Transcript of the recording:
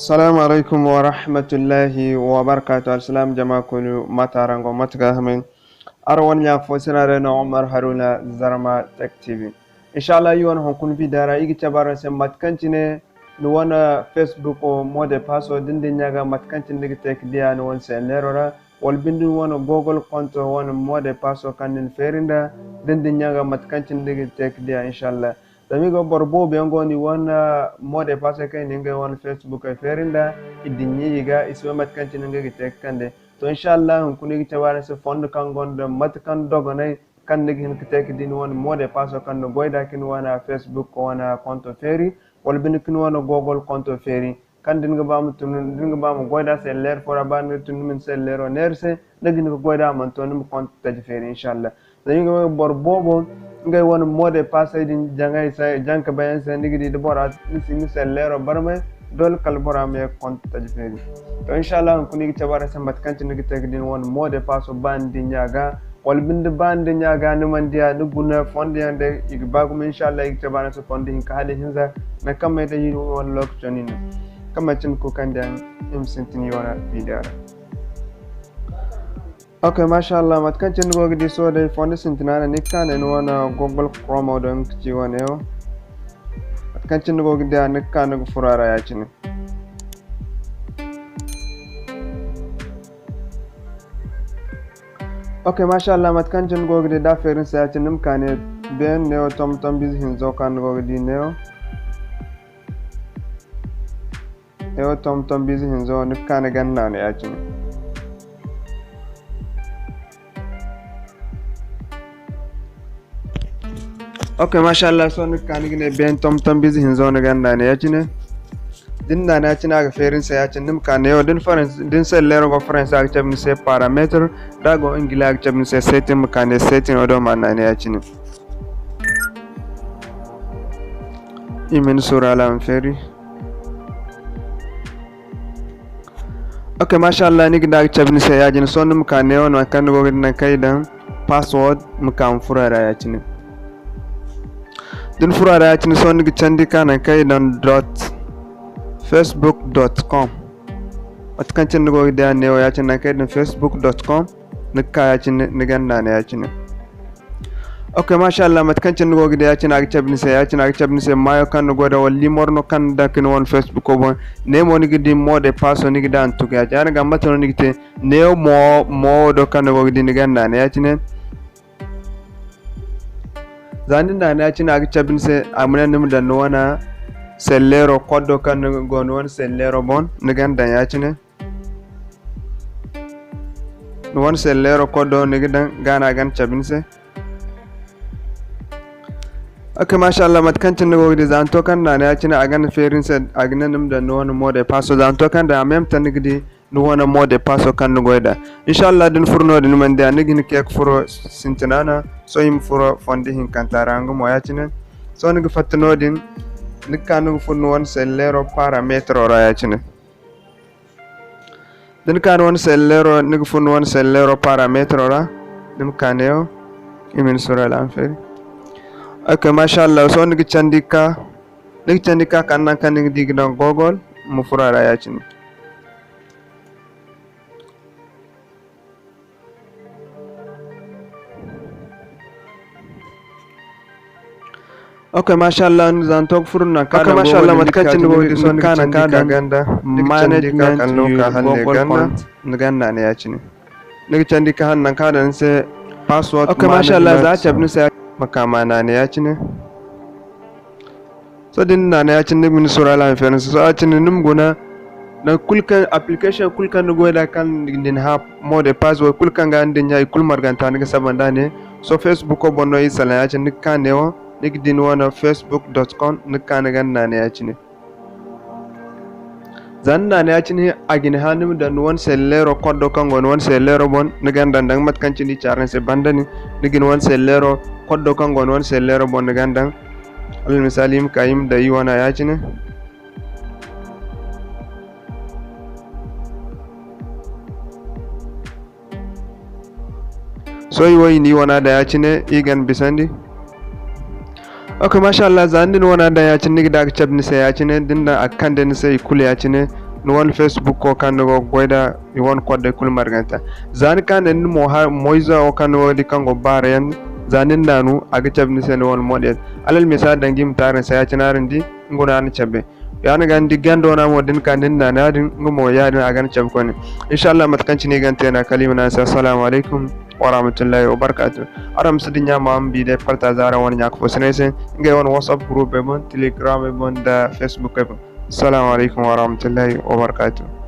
Assalamu alaikum wa rahmatullahi wa barakatuh. Assalam jama'a kulu matarango matgahamin. Arwan ya fosina na Umar Haruna Zarma Tech TV. Inshallah yi wani hukun bidara igi tabara se matkancine ni wana Facebook o mode paso dindin yaga matkancin digi tek dia ni wan se lerora wal bindin wana Google konto wana mode paso kanin ferinda dindin yaga matkancin digi tek dia inshallah. Damigo borbo biango ni wana mode paso kai ninga wana Facebook ay ferinda idinyi yiga iswe matkancin digi tek kande. To inshallah hukun igi tabara se fond kangonda Matakan dogonay kan nigi hin kitek din wana mode paso kan no goida kin wana Facebook wana konto feri wal bin kin wana Google konto feri kan din ga bam tun din ga bam goida se ler fora ban tun min se lero nerse nagi ko goida man to nim konto taj feri inshallah dañu ga bor bobo ngay wana mode paso din jangay sa janka bayan se nigi di bora ni se lero barme dol kal bora me konto taj feri to inshallah ko nigi tabara se Matakan nigi tek din wana mode paso ban dinyaga wal binde bande nyaga no mandia no guna fonde ande igbagu inshallah iktabana so fonde hin kale hinza na kamete yi won lok tonino kamacin ko kandan im sentini wala bidara okay mashallah Matakan go gidi so de fonde sentinana nikane no wana Google Chrome don ci woneo Matakan go gidi nikane go furara ya cini okay mashallah Matakan go gidi da ferin sa ci nim kane ben neo tom biz hin zo kan go gidi neo tom biz hin zo nik kane ganna ne ya ci okay mashallah so nik kane gine ben tom biz hin zo ne ganna ne ya ci ne din na na cina ga ferin sa ya cin nim ka ne din din sai lero go France ga chabni se parameter da go ingila ga chabni se setting ka ne setting odo man na ne ya cin imin sura la feri okay mashallah ni ga chabni se ya jin so nim ka ne on kan go na kai dan password mu kan furara ya cin din furara ya cin so ni ga candi kana kai dan facebook.com Matakan go da ne ya cin kai din facebook.com nika ya cin ni ganda ne ya cin okay mashallah Matakan go da ya cin aga chabni se ya cin aga chabni se mayo kan go da walli morno kan da kin won facebook ko bon ne mo ni gidi mode paso ni gida antu ga jar ga matono ni gite ne mo do kan go gidi ni ganda ne ya cin zanin da ne ya cin aga chabni se amana nim da no wana sellero koddo kan gon won sellero bon niganda yacine won sellero koddo nigidan gana gan chabinse okay mashallah Matakan go gidi zanto kan na yacine agan ferin se agnan da no won mode paso zanto kan da mem tan gidi no won mode paso kan go da inshallah din furno din man da nigin kek furo sintinana so yim furo fondi hin kantarango mo yacine so nigi fatno din nikanu fun won sellero parametro ra yacine din kan won sellero nig fun won sellero parametro ra dim kaneo imin sura al-anfal okay mashallah so nig candika kan nan kan nig digna Google mu fura ra yacine okay mashallah zan tok furna ka okay mashallah Matakan go di son kana ganda management kan no ka hanne ganna ne ya cini nigi candi ka hannan ka dan se password okay mashallah za ta bin sai makama na ne ya cini so din na ne ya cini min sura la reference so a cini nim guna na kulkan application kulkan go da kan din ha mode password kulkan ga andin ya kulmar ganta ne sabanda ne so Facebook ko bonno yi sala ya cini kan ne wo nigdin wana facebook.com nikana ganna ne yacine zanna ne yacine agine hanim dan won sellero koddo kango won sellero bon niganda dang Matakan ni charan se bandani nigin won sellero koddo kango won sellero bon niganda al misalim kayim da yiwana yacine so yi ni wana da yacine igan bisandi okay mashallah zandin wana da ya cin nigda ga chabni sai ya cin dinda akan den sai kule ya cin ni won Facebook ko kan go goida ni won kodde kul marganta zani kan en mo ha moiza o kan wodi kango baren zanin nanu aga cabni sen won model alal misal dangim tarin saya cinarin di ngona an cabbe yani gandi gando na modin kan din na nadin ngumo yadin agan cab koni inshallah matkan cini gante na kalimana assalamu alaikum warahmatullahi wabarakatuh aram sidinya mam bi de parta zara won nyak fo senese ngay won whatsapp group e bon telegram e bon da facebook e bon assalamu alaikum warahmatullahi wabarakatuh